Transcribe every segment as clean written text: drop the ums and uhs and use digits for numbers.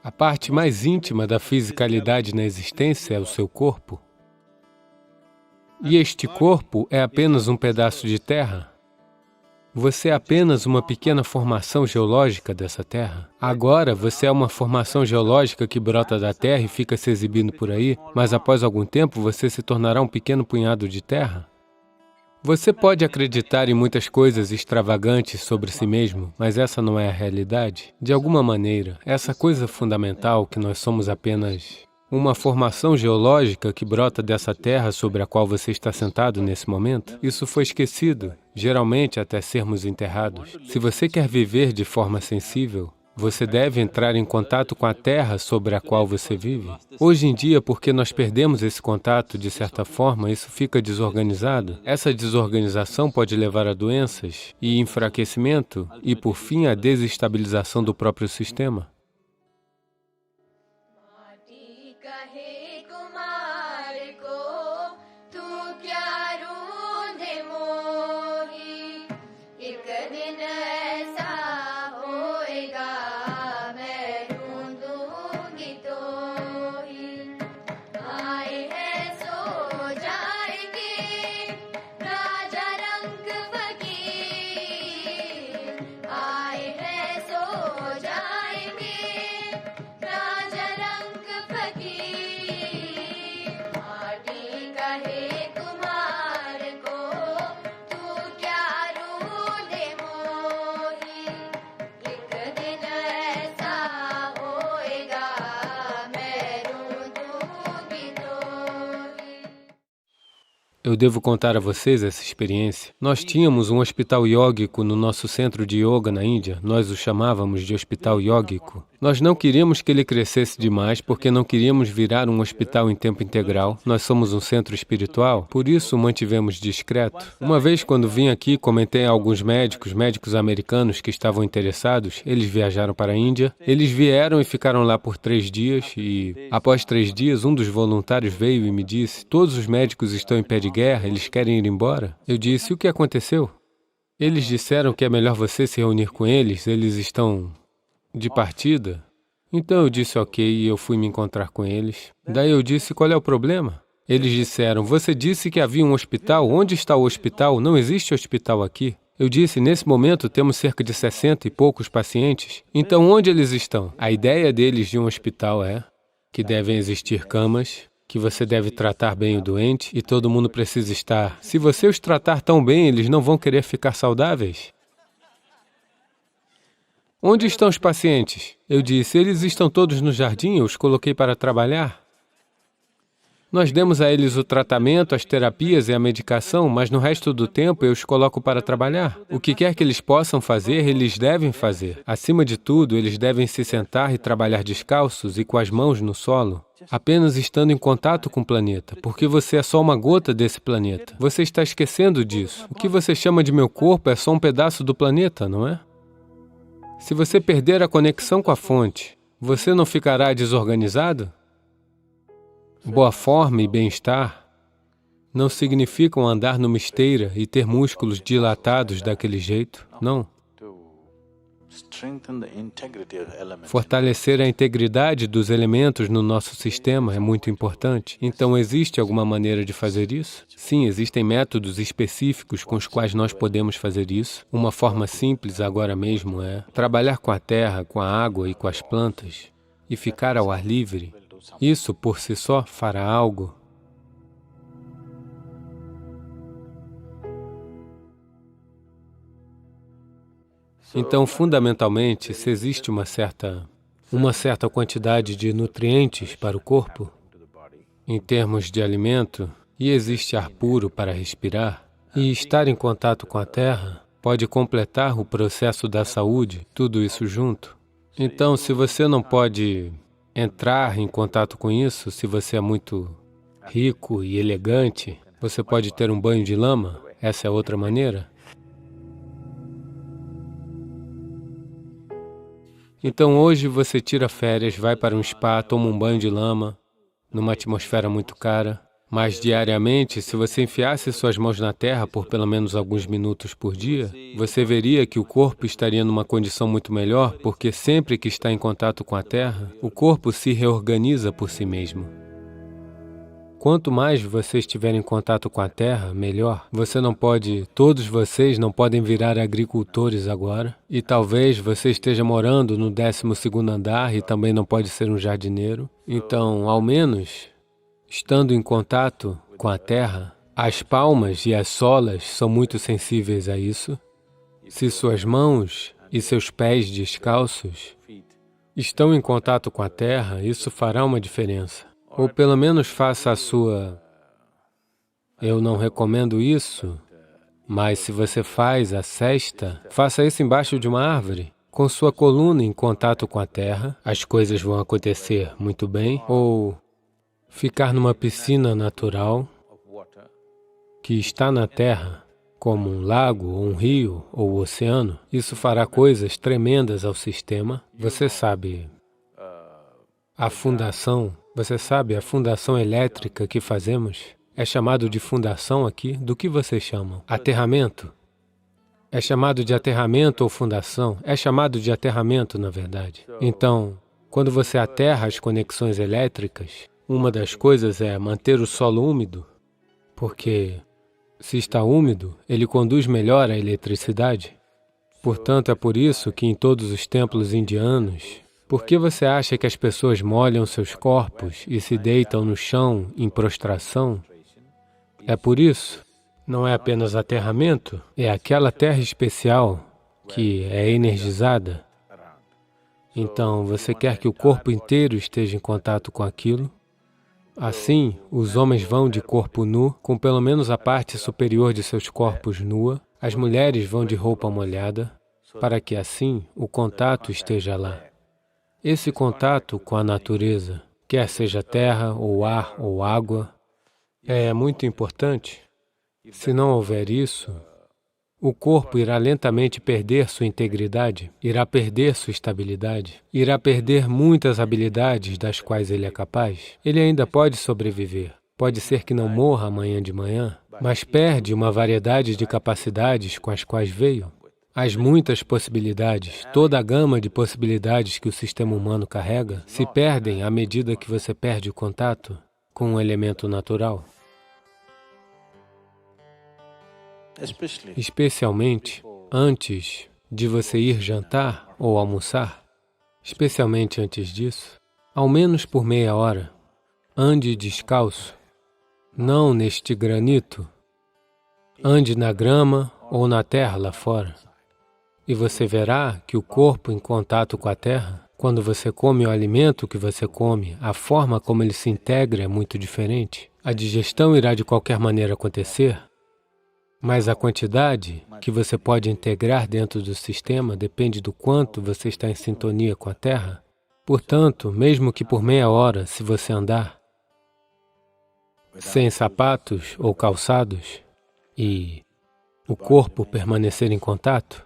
A parte mais íntima da fisicalidade na existência é o seu corpo. E este corpo é apenas um pedaço de terra. Você é apenas uma pequena formação geológica dessa terra. Agora, você é uma formação geológica que brota da terra e fica se exibindo por aí, mas após algum tempo você se tornará um pequeno punhado de terra. Você pode acreditar em muitas coisas extravagantes sobre si mesmo, mas essa não é a realidade. De alguma maneira, essa coisa fundamental que nós somos apenas uma formação geológica que brota dessa terra sobre a qual você está sentado nesse momento, isso foi esquecido, geralmente até sermos enterrados. Se você quer viver de forma sensível, você deve entrar em contato com a terra sobre a qual você vive. Hoje em dia, porque nós perdemos esse contato, de certa forma, isso fica desorganizado. Essa desorganização pode levar a doenças e enfraquecimento e, por fim, a desestabilização do próprio sistema. Eu devo contar a vocês essa experiência. Nós tínhamos um hospital iógico no nosso centro de yoga na Índia. Nós o chamávamos de hospital iógico. Nós não queríamos que ele crescesse demais porque não queríamos virar um hospital em tempo integral. Nós somos um centro espiritual, por isso o mantivemos discreto. Uma vez, quando vim aqui, comentei a alguns médicos americanos que estavam interessados. Eles viajaram para a Índia. Eles vieram e ficaram lá por 3 dias e, após 3 dias, um dos voluntários veio e me disse: todos os médicos estão em pé de guerra, eles querem ir embora. Eu disse: o que aconteceu? Eles disseram que é melhor você se reunir com eles estão de partida. Então eu disse ok e eu fui me encontrar com eles. Daí eu disse: qual é o problema? Eles disseram: você disse que havia um hospital, onde está o hospital? Não existe hospital aqui. Eu disse: nesse momento temos cerca de 60 e poucos pacientes. Então onde eles estão? A ideia deles de um hospital é que devem existir camas, que você deve tratar bem o doente e todo mundo precisa estar. Se você os tratar tão bem, eles não vão querer ficar saudáveis. Onde estão os pacientes? Eu disse: eles estão todos no jardim, eu os coloquei para trabalhar. Nós demos a eles o tratamento, as terapias e a medicação, mas no resto do tempo eu os coloco para trabalhar. O que quer que eles possam fazer, eles devem fazer. Acima de tudo, eles devem se sentar e trabalhar descalços e com as mãos no solo, apenas estando em contato com o planeta, porque você é só uma gota desse planeta. Você está esquecendo disso. O que você chama de meu corpo é só um pedaço do planeta, não é? Se você perder a conexão com a fonte, você não ficará desorganizado? Boa forma e bem-estar não significam andar numa esteira e ter músculos dilatados daquele jeito, não. Fortalecer a integridade dos elementos no nosso sistema é muito importante. Então, existe alguma maneira de fazer isso? Sim, existem métodos específicos com os quais nós podemos fazer isso. Uma forma simples agora mesmo é trabalhar com a terra, com a água e com as plantas e ficar ao ar livre. Isso, por si só, fará algo. Então, fundamentalmente, se existe uma certa quantidade de nutrientes para o corpo, em termos de alimento, e existe ar puro para respirar, e estar em contato com a terra pode completar o processo da saúde, tudo isso junto. Então, se você não pode entrar em contato com isso, se você é muito rico e elegante, você pode ter um banho de lama, essa é outra maneira. Então hoje você tira férias, vai para um spa, toma um banho de lama, numa atmosfera muito cara, Mas diariamente, se você enfiasse suas mãos na terra por pelo menos alguns minutos por dia, você veria que o corpo estaria numa condição muito melhor, porque sempre que está em contato com a terra, o corpo se reorganiza por si mesmo. Quanto mais você estiver em contato com a terra, melhor. Todos vocês não podem virar agricultores agora, e talvez você esteja morando no 12º andar e também não pode ser um jardineiro. Então, ao menos, estando em contato com a terra, as palmas e as solas são muito sensíveis a isso. Se suas mãos e seus pés descalços estão em contato com a terra, isso fará uma diferença. Ou pelo menos faça a sua... Eu não recomendo isso, mas se você faz a cesta, faça isso embaixo de uma árvore, com sua coluna em contato com a terra, as coisas vão acontecer muito bem. Ou ficar numa piscina natural que está na terra, como um lago, ou um rio, ou o oceano, isso fará coisas tremendas ao sistema. Você sabe a fundação elétrica que fazemos? É chamado de fundação aqui? Do que vocês chamam? Aterramento? É chamado de aterramento ou fundação? É chamado de aterramento, na verdade. Então, quando você aterra as conexões elétricas, uma das coisas é manter o solo úmido, porque se está úmido, ele conduz melhor a eletricidade. Portanto, é por isso que em todos os templos indianos, por que você acha que as pessoas molham seus corpos e se deitam no chão em prostração? É por isso. Não é apenas aterramento, é aquela terra especial que é energizada. Então, você quer que o corpo inteiro esteja em contato com aquilo. Assim, os homens vão de corpo nu, com pelo menos a parte superior de seus corpos nua. As mulheres vão de roupa molhada, para que assim o contato esteja lá. Esse contato com a natureza, quer seja terra, ou ar, ou água, é muito importante. Se não houver isso, o corpo irá lentamente perder sua integridade, irá perder sua estabilidade, irá perder muitas habilidades das quais ele é capaz. Ele ainda pode sobreviver. Pode ser que não morra amanhã de manhã, mas perde uma variedade de capacidades com as quais veio. As muitas possibilidades, toda a gama de possibilidades que o sistema humano carrega, se perdem à medida que você perde o contato com um elemento natural. Especialmente antes de você ir jantar ou almoçar, especialmente antes disso, ao menos por meia hora, ande descalço, não neste granito, ande na grama ou na terra lá fora. E você verá que o corpo em contato com a terra, quando você come o alimento que você come, a forma como ele se integra é muito diferente. A digestão irá de qualquer maneira acontecer, mas a quantidade que você pode integrar dentro do sistema depende do quanto você está em sintonia com a terra. Portanto, mesmo que por meia hora, se você andar sem sapatos ou calçados e o corpo permanecer em contato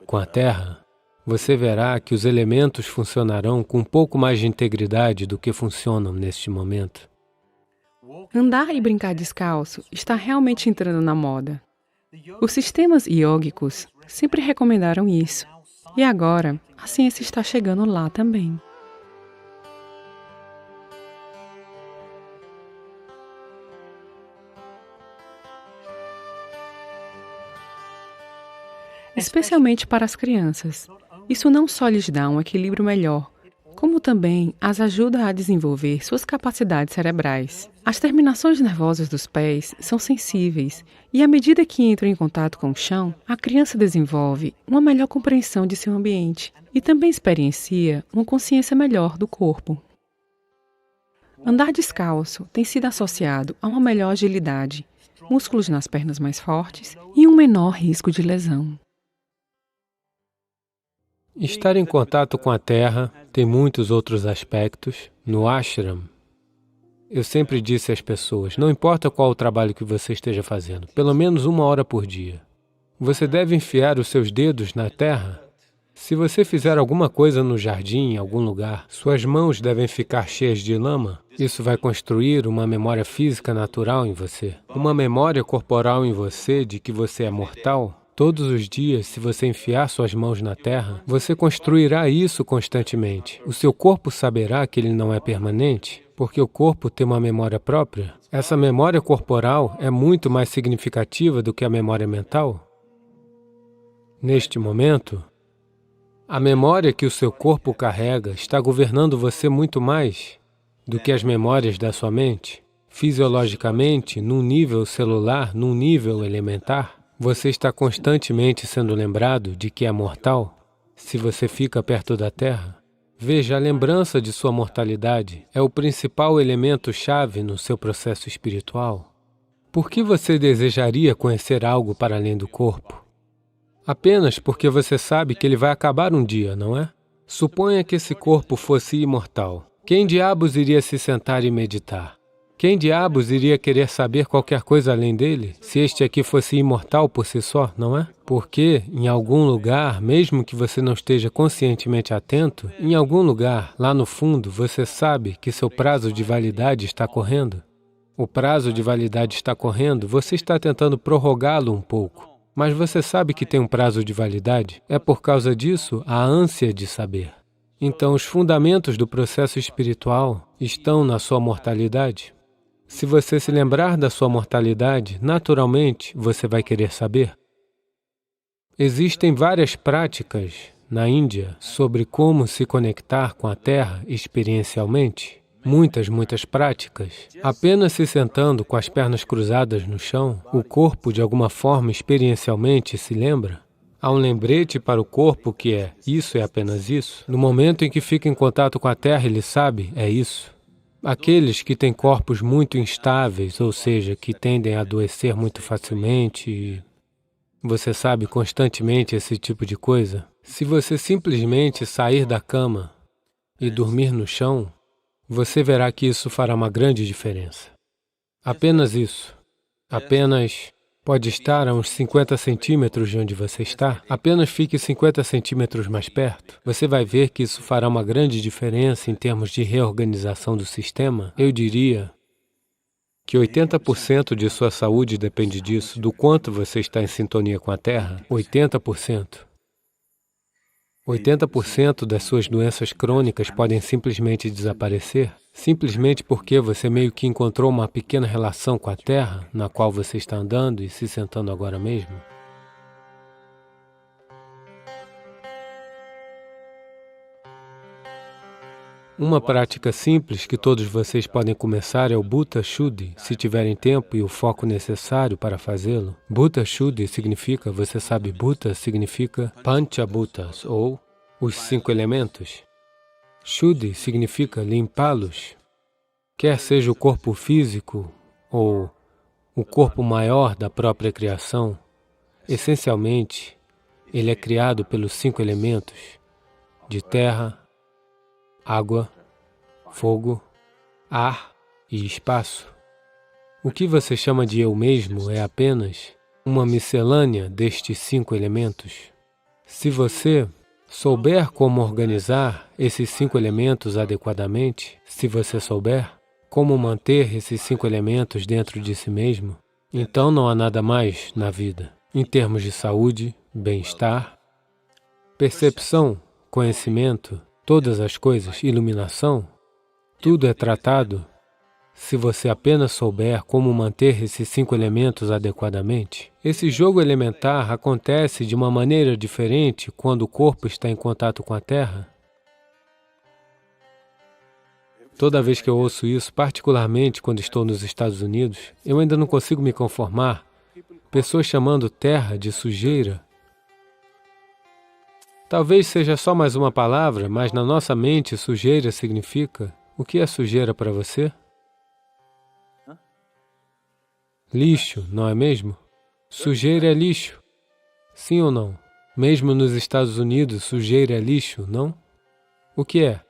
com a terra, você verá que os elementos funcionarão com um pouco mais de integridade do que funcionam neste momento. Andar e brincar descalço está realmente entrando na moda. Os sistemas iógicos sempre recomendaram isso, e agora a ciência está chegando lá também. Especialmente para as crianças. Isso não só lhes dá um equilíbrio melhor, como também as ajuda a desenvolver suas capacidades cerebrais. As terminações nervosas dos pés são sensíveis e, à medida que entram em contato com o chão, a criança desenvolve uma melhor compreensão de seu ambiente e também experiencia uma consciência melhor do corpo. Andar descalço tem sido associado a uma melhor agilidade, músculos nas pernas mais fortes e um menor risco de lesão. Estar em contato com a terra tem muitos outros aspectos. No ashram, eu sempre disse às pessoas, não importa qual o trabalho que você esteja fazendo, pelo menos 1 hora por dia, você deve enfiar os seus dedos na terra Se você fizer alguma coisa no jardim, em algum lugar, suas mãos devem ficar cheias de lama. Isso vai construir uma memória física natural em você. Uma memória corporal em você de que você é mortal. Todos os dias, se você enfiar suas mãos na terra, você construirá isso constantemente. O seu corpo saberá que ele não é permanente, porque o corpo tem uma memória própria. Essa memória corporal é muito mais significativa do que a memória mental. Neste momento, a memória que o seu corpo carrega está governando você muito mais do que as memórias da sua mente. Fisiologicamente, num nível celular, num nível elementar, você está constantemente sendo lembrado de que é mortal. Se você fica perto da Terra, veja, a lembrança de sua mortalidade é o principal elemento-chave no seu processo espiritual. Por que você desejaria conhecer algo para além do corpo? Apenas porque você sabe que ele vai acabar um dia, não é? Suponha que esse corpo fosse imortal. Quem diabos iria se sentar e meditar? Quem diabos iria querer saber qualquer coisa além dele, se este aqui fosse imortal por si só, não é? Porque, em algum lugar, mesmo que você não esteja conscientemente atento, em algum lugar, lá no fundo, você sabe que seu prazo de validade está correndo. O prazo de validade está correndo, você está tentando prorrogá-lo um pouco. Mas você sabe que tem um prazo de validade? É por causa disso a ânsia de saber. Então, os fundamentos do processo espiritual estão na sua mortalidade. Se você se lembrar da sua mortalidade, naturalmente você vai querer saber. Existem várias práticas na Índia sobre como se conectar com a Terra experiencialmente. Muitas práticas. Apenas se sentando com as pernas cruzadas no chão, o corpo de alguma forma experiencialmente se lembra. Há um lembrete para o corpo que é, isso é apenas isso. No momento em que fica em contato com a Terra, ele sabe, é isso. Aqueles que têm corpos muito instáveis, ou seja, que tendem a adoecer muito facilmente, você sabe constantemente esse tipo de coisa. Se você simplesmente sair da cama e dormir no chão, você verá que isso fará uma grande diferença. Apenas isso. Apenas pode estar a uns 50 centímetros de onde você está. Apenas fique 50 centímetros mais perto. Você vai ver que isso fará uma grande diferença em termos de reorganização do sistema. Eu diria que 80% de sua saúde depende disso, do quanto você está em sintonia com a Terra. 80%. 80% das suas doenças crônicas podem simplesmente desaparecer, simplesmente porque você meio que encontrou uma pequena relação com a Terra, na qual você está andando e se sentando agora mesmo. Uma prática simples que todos vocês podem começar é o Bhuta Shuddhi, se tiverem tempo e o foco necessário para fazê-lo. Bhuta Shuddhi significa, você sabe, Bhuta significa Panchabhutas, ou os 5 elementos. Shuddhi significa limpá-los, quer seja o corpo físico ou o corpo maior da própria criação. Essencialmente, ele é criado pelos 5 elementos de terra, água, fogo, ar e espaço. O que você chama de eu mesmo é apenas uma miscelânea destes 5 elementos. Se você souber como organizar esses 5 elementos adequadamente, se você souber como manter esses 5 elementos dentro de si mesmo, então não há nada mais na vida. Em termos de saúde, bem-estar, percepção, conhecimento, todas as coisas, iluminação, tudo é tratado se você apenas souber como manter esses 5 elementos adequadamente. Esse jogo elementar acontece de uma maneira diferente quando o corpo está em contato com a Terra. Toda vez que eu ouço isso, particularmente quando estou nos Estados Unidos, eu ainda não consigo me conformar. Pessoas chamando terra de sujeira. Talvez seja só mais uma palavra, mas na nossa mente sujeira significa... O que é sujeira para você? Lixo, não é mesmo? Sujeira é lixo. Sim ou não? Mesmo nos Estados Unidos, sujeira é lixo, não? O que é?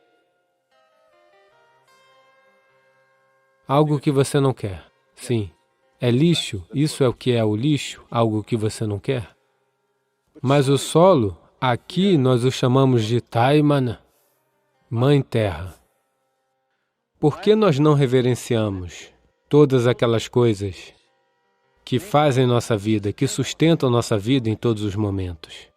Algo que você não quer. Sim. É lixo, isso é o que é o lixo, algo que você não quer. Mas o solo, Aqui nós o chamamos de Taimana, Mãe Terra. Por que nós não reverenciamos todas aquelas coisas que fazem nossa vida, que sustentam nossa vida em todos os momentos?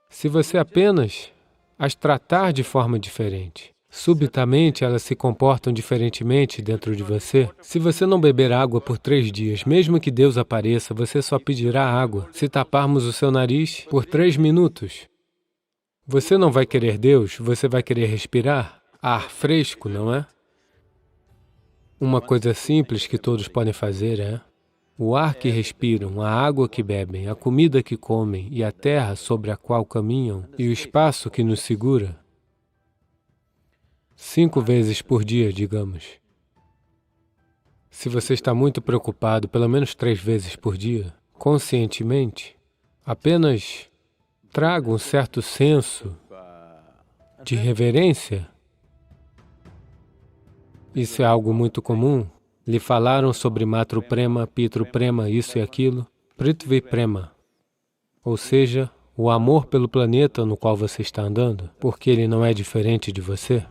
Se você apenas as tratar de forma diferente, subitamente elas se comportam diferentemente dentro de você. Se você não beber água por 3 dias, mesmo que Deus apareça, você só pedirá água. Se taparmos o seu nariz por 3 minutos, você não vai querer Deus, você vai querer respirar ar fresco, não é? Uma coisa simples que todos podem fazer é o ar que respiram, a água que bebem, a comida que comem e a terra sobre a qual caminham e o espaço que nos segura. 5 vezes por dia, digamos. Se você está muito preocupado, pelo menos 3 vezes por dia, conscientemente, apenas traga um certo senso de reverência. Isso é algo muito comum. Lhe falaram sobre Matru Prema, Pitru Prema, isso e aquilo, Prithvi Prema, ou seja, o amor pelo planeta no qual você está andando, porque ele não é diferente de você.